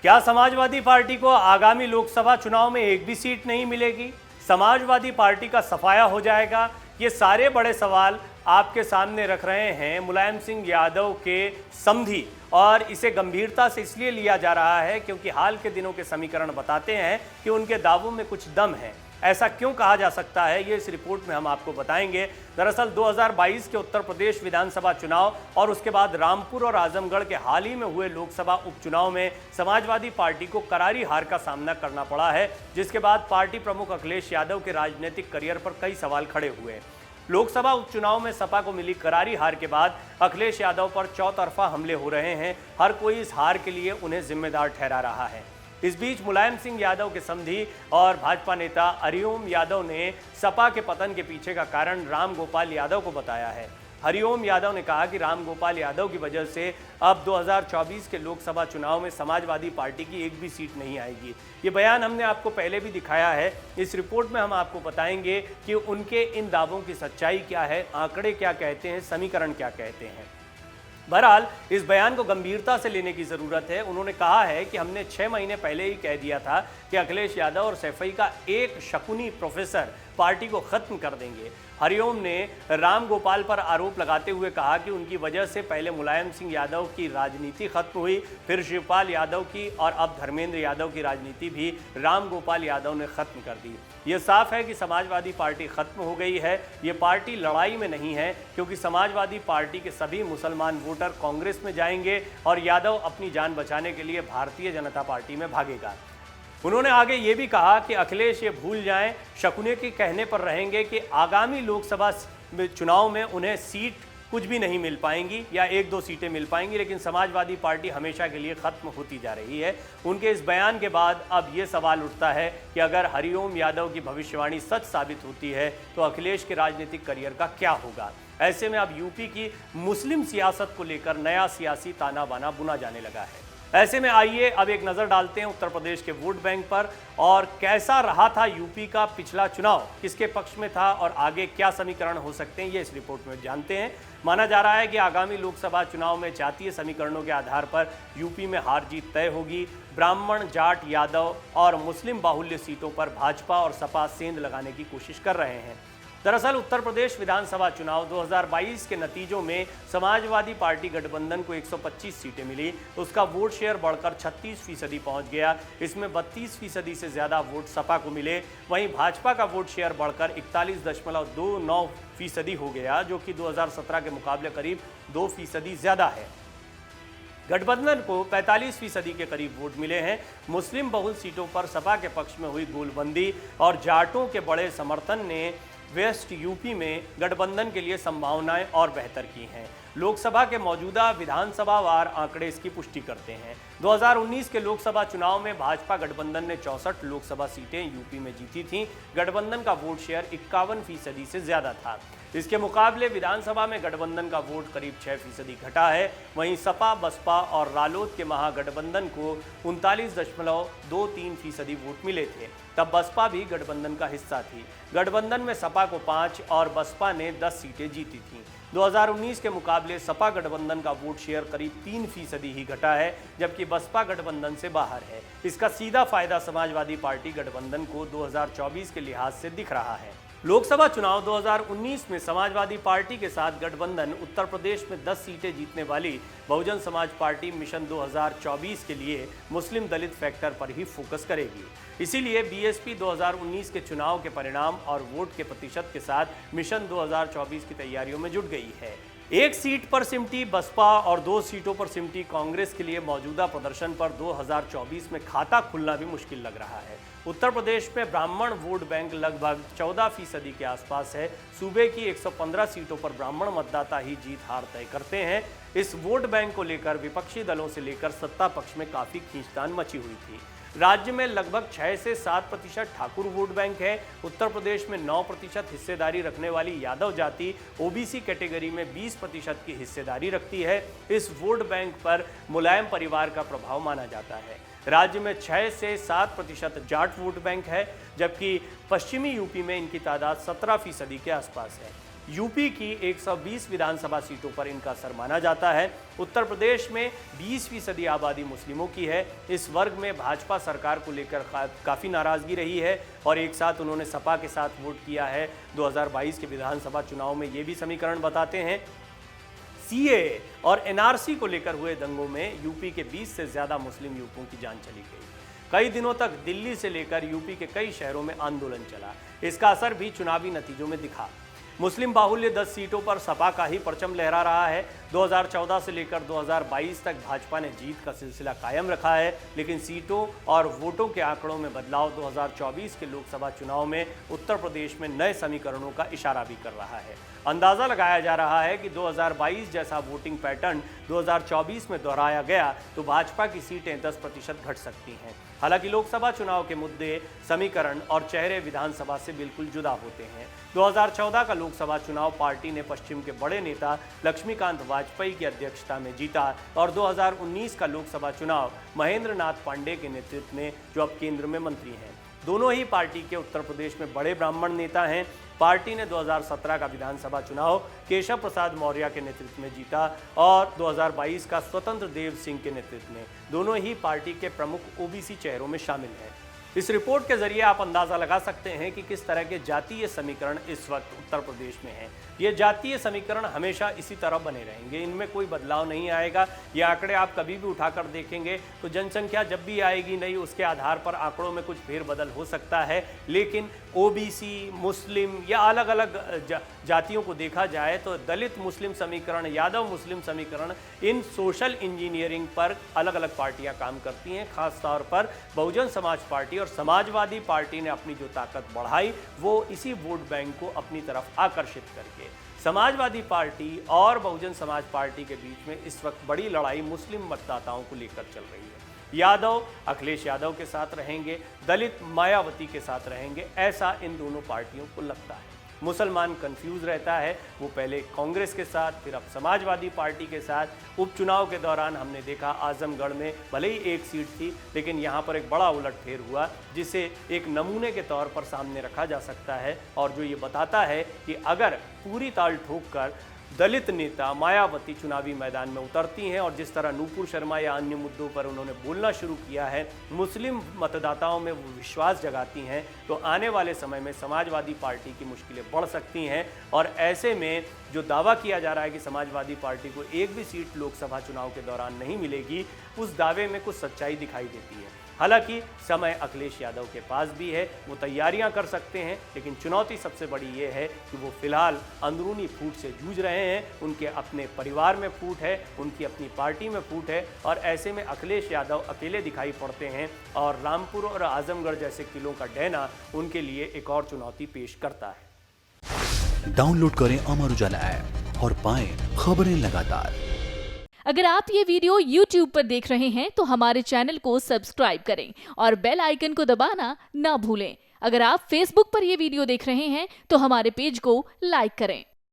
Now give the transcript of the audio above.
क्या समाजवादी पार्टी को आगामी लोकसभा चुनाव में एक भी सीट नहीं मिलेगी? समाजवादी पार्टी का सफाया हो जाएगा? ये सारे बड़े सवाल आपके सामने रख रहे हैं मुलायम सिंह यादव के समधी, और इसे गंभीरता से इसलिए लिया जा रहा है क्योंकि हाल के दिनों के समीकरण बताते हैं कि उनके दावों में कुछ दम है। ऐसा क्यों कहा जा सकता है, ये इस रिपोर्ट में हम आपको बताएंगे। दरअसल 2022 के उत्तर प्रदेश विधानसभा चुनाव और उसके बाद रामपुर और आजमगढ़ के हाल ही में हुए लोकसभा उपचुनाव में समाजवादी पार्टी को करारी हार का सामना करना पड़ा है, जिसके बाद पार्टी प्रमुख अखिलेश यादव के राजनीतिक करियर पर कई सवाल खड़े हुए। लोकसभा उपचुनाव में सपा को मिली करारी हार के बाद अखिलेश यादव पर चौतरफा हमले हो रहे हैं। हर कोई इस हार के लिए उन्हें जिम्मेदार ठहरा रहा है। इस बीच मुलायम सिंह यादव के समधी और भाजपा नेता हरिओम यादव ने सपा के पतन के पीछे का कारण राम गोपाल यादव को बताया है। हरिओम यादव ने कहा कि राम गोपाल यादव की वजह से अब 2024 के लोकसभा चुनाव में समाजवादी पार्टी की एक भी सीट नहीं आएगी। ये बयान हमने आपको पहले भी दिखाया है। इस रिपोर्ट में हम आपको बताएंगे कि उनके इन दावों की सच्चाई क्या है, आंकड़े क्या कहते हैं, समीकरण क्या कहते हैं। बहरहाल इस बयान को गंभीरता से लेने की ज़रूरत है। उन्होंने कहा है कि हमने 6 महीने पहले ही कह दिया था कि अखिलेश यादव और सैफई का एक शकुनी प्रोफेसर पार्टी को खत्म कर देंगे। हरिओम ने राम गोपाल पर आरोप लगाते हुए कहा कि उनकी वजह से पहले मुलायम सिंह यादव की राजनीति खत्म हुई, फिर शिवपाल यादव की और अब धर्मेंद्र यादव की राजनीति भी राम गोपाल यादव ने खत्म कर दी। ये साफ है कि समाजवादी पार्टी खत्म हो गई है। ये पार्टी लड़ाई में नहीं है क्योंकि समाजवादी पार्टी के सभी मुसलमान वोटर कांग्रेस में जाएंगे और यादव अपनी जान बचाने के लिए भारतीय जनता पार्टी में भागेगा। उन्होंने आगे ये भी कहा कि अखिलेश ये भूल जाएं, शकुने के कहने पर रहेंगे कि आगामी लोकसभा चुनाव में उन्हें सीट कुछ भी नहीं मिल पाएंगी या 1-2 सीटें मिल पाएंगी, लेकिन समाजवादी पार्टी हमेशा के लिए खत्म होती जा रही है। उनके इस बयान के बाद अब ये सवाल उठता है कि अगर हरिओम यादव की भविष्यवाणी सच साबित होती है तो अखिलेश के राजनीतिक करियर का क्या होगा। ऐसे में अब यूपी की मुस्लिम सियासत को लेकर नया सियासी ताना बाना बुना जाने लगा है। ऐसे में आइए अब एक नज़र डालते हैं उत्तर प्रदेश के वोट बैंक पर और कैसा रहा था यूपी का पिछला चुनाव, किसके पक्ष में था और आगे क्या समीकरण हो सकते हैं, ये इस रिपोर्ट में जानते हैं। माना जा रहा है कि आगामी लोकसभा चुनाव में जातीय समीकरणों के आधार पर यूपी में हार जीत तय होगी। ब्राह्मण, जाट, यादव और मुस्लिम बाहुल्य सीटों पर भाजपा और सपा सेंध लगाने की कोशिश कर रहे हैं। दरअसल उत्तर प्रदेश विधानसभा चुनाव 2022 के नतीजों में समाजवादी पार्टी गठबंधन को 125 सीटें मिली, उसका वोट शेयर बढ़कर 36% पहुंच गया। इसमें 32% से ज़्यादा वोट सपा को मिले। वहीं भाजपा का वोट शेयर बढ़कर 41.29% हो गया, जो कि 2017 के मुकाबले करीब 2% ज़्यादा है। गठबंधन को 45% के करीब वोट मिले हैं। मुस्लिम बहुल सीटों पर सपा के पक्ष में हुई गोलबंदी और जाटों के बड़े समर्थन ने वेस्ट यूपी में गठबंधन के लिए संभावनाएं और बेहतर की हैं। लोकसभा के मौजूदा विधानसभा वार आंकड़े इसकी पुष्टि करते हैं। 2019 के लोकसभा चुनाव में भाजपा गठबंधन ने 64 लोकसभा सीटें यूपी में जीती थीं। गठबंधन का वोट शेयर 51% से ज़्यादा था। इसके मुकाबले विधानसभा में गठबंधन का वोट करीब 6% घटा है। वहीं सपा, बसपा और रालोद के महागठबंधन को 39.23% वोट मिले थे। तब बसपा भी गठबंधन का हिस्सा थी। गठबंधन में सपा को 5 और बसपा ने 10 सीटें जीती थीं। 2019 के मुकाबले सपा गठबंधन का वोट शेयर करीब 3% ही घटा है, जबकि बसपा गठबंधन से बाहर है। इसका सीधा फायदा समाजवादी पार्टी गठबंधन को 2024 के लिहाज से दिख रहा है। लोकसभा चुनाव 2019 में समाजवादी पार्टी के साथ गठबंधन उत्तर प्रदेश में 10 सीटें जीतने वाली बहुजन समाज पार्टी मिशन 2024 के लिए मुस्लिम दलित फैक्टर पर ही फोकस करेगी। इसीलिए बीएसपी 2019 के चुनाव के परिणाम और वोट के प्रतिशत के साथ मिशन 2024 की तैयारियों में जुट गई है। एक सीट पर सिमटी बसपा और 2 सीटों पर सिमटी कांग्रेस के लिए मौजूदा प्रदर्शन पर 2024 में खाता खुलना भी मुश्किल लग रहा है। उत्तर प्रदेश में ब्राह्मण वोट बैंक लगभग 14% के आसपास है। सूबे की 115 सीटों पर ब्राह्मण मतदाता ही जीत हार तय करते हैं। इस वोट बैंक को लेकर विपक्षी दलों से लेकर सत्ता पक्ष में काफ़ी खींचतान मची हुई थी। राज्य में लगभग 6 से 7% ठाकुर वोट बैंक है। उत्तर प्रदेश में 9% हिस्सेदारी रखने वाली यादव जाति ओबीसी कैटेगरी में 20% की हिस्सेदारी रखती है। इस वोट बैंक पर मुलायम परिवार का प्रभाव माना जाता है। राज्य में 6 से 7% जाट वोट बैंक है, जबकि पश्चिमी यूपी में इनकी तादाद 17% के आसपास है। यूपी की 120 विधानसभा सीटों पर इनका असर माना जाता है। उत्तर प्रदेश में 20% आबादी मुस्लिमों की है। इस वर्ग में भाजपा सरकार को लेकर काफ़ी नाराज़गी रही है और एक साथ उन्होंने सपा के साथ वोट किया है। 2022 के विधानसभा चुनाव में ये भी समीकरण बताते हैं। सीएए और एनआरसी को लेकर हुए दंगों में यूपी के 20 से ज़्यादा मुस्लिम युवकों की जान चली गई। कई दिनों तक दिल्ली से लेकर यूपी के कई शहरों में आंदोलन चला। इसका असर भी चुनावी नतीजों में दिखा। मुस्लिम बाहुल्य 10 सीटों पर सपा का ही परचम लहरा रहा है। 2014 से लेकर 2022 तक भाजपा ने जीत का सिलसिला कायम रखा है, लेकिन सीटों और वोटों के आंकड़ों में बदलाव 2024 के लोकसभा चुनाव में उत्तर प्रदेश में नए समीकरणों का इशारा भी कर रहा है। अंदाजा लगाया जा रहा है कि 2022 जैसा वोटिंग पैटर्न 2024 में दोहराया गया तो भाजपा की सीटें 10% घट सकती हैं। हालांकि लोकसभा चुनाव के मुद्दे, समीकरण और चेहरे विधानसभा से बिल्कुल जुदा होते हैं। 2014 का लोकसभा चुनाव पार्टी ने पश्चिम के बड़े नेता लक्ष्मीकांत वाजपेयी की अध्यक्षता में जीता और 2019 का लोकसभा चुनाव महेंद्र नाथ पांडे के नेतृत्व में, जो अब केंद्र में मंत्री हैं। दोनों ही पार्टी के उत्तर प्रदेश में बड़े ब्राह्मण नेता हैं। पार्टी ने 2017 का विधानसभा चुनाव केशव प्रसाद मौर्य के नेतृत्व में जीता और 2022 का स्वतंत्र देव सिंह के नेतृत्व में। दोनों ही पार्टी के प्रमुख ओबीसी चेहरों में शामिल हैं। इस रिपोर्ट के जरिए आप अंदाजा लगा सकते हैं कि किस तरह के जातीय समीकरण इस वक्त उत्तर प्रदेश में हैं। ये जातीय समीकरण हमेशा इसी तरह बने रहेंगे, इनमें कोई बदलाव नहीं आएगा। ये आंकड़े आप कभी भी उठाकर देखेंगे तो जनसंख्या जब भी आएगी नई, उसके आधार पर आंकड़ों में कुछ फेरबदल हो सकता है, लेकिन ओबीसी, मुस्लिम या अलग अलग जातियों को देखा जाए तो दलित मुस्लिम समीकरण, यादव मुस्लिम समीकरण, इन सोशल इंजीनियरिंग पर अलग अलग पार्टियां काम करती हैं। खास तौर पर बहुजन समाज पार्टी और समाजवादी पार्टी ने अपनी जो ताकत बढ़ाई वो इसी वोट बैंक को अपनी तरफ आकर्षित करके। समाजवादी पार्टी और बहुजन समाज पार्टी के बीच में इस वक्त बड़ी लड़ाई मुस्लिम मतदाताओं को लेकर चल रही है। यादव अखिलेश यादव के साथ रहेंगे, दलित मायावती के साथ रहेंगे, ऐसा इन दोनों पार्टियों को लगता है। मुसलमान कंफ्यूज रहता है, वो पहले कांग्रेस के साथ, फिर अब समाजवादी पार्टी के साथ। उपचुनाव के दौरान हमने देखा आजमगढ़ में भले ही एक सीट थी, लेकिन यहाँ पर एक बड़ा उलटफेर हुआ जिसे एक नमूने के तौर पर सामने रखा जा सकता है और जो ये बताता है कि अगर पूरी ताल ठोक कर दलित नेता मायावती चुनावी मैदान में उतरती हैं और जिस तरह नूपुर शर्मा या अन्य मुद्दों पर उन्होंने बोलना शुरू किया है, मुस्लिम मतदाताओं में वो विश्वास जगाती हैं, तो आने वाले समय में समाजवादी पार्टी की मुश्किलें बढ़ सकती हैं। और ऐसे में जो दावा किया जा रहा है कि समाजवादी पार्टी को एक भी सीट लोकसभा चुनाव के दौरान नहीं मिलेगी, उस दावे में कुछ सच्चाई दिखाई देती है। हालांकि समय अखिलेश यादव के पास भी है, वो तैयारियां कर सकते हैं, लेकिन चुनौती सबसे बड़ी ये है कि वो फिलहाल अंदरूनी फूट से जूझ रहे हैं। उनके अपने परिवार में फूट है, उनकी अपनी पार्टी में फूट है और ऐसे में अखिलेश यादव अकेले दिखाई पड़ते हैं और रामपुर और आजमगढ़ जैसे किलों का डहना उनके लिए एक और चुनौती पेश करता है। डाउनलोड करें अमर उजाला ऐप और पाएं खबरें लगातार। अगर आप ये वीडियो YouTube पर देख रहे हैं तो हमारे चैनल को सब्सक्राइब करें और बेल आइकन को दबाना ना भूलें। अगर आप Facebook पर ये वीडियो देख रहे हैं तो हमारे पेज को लाइक करें।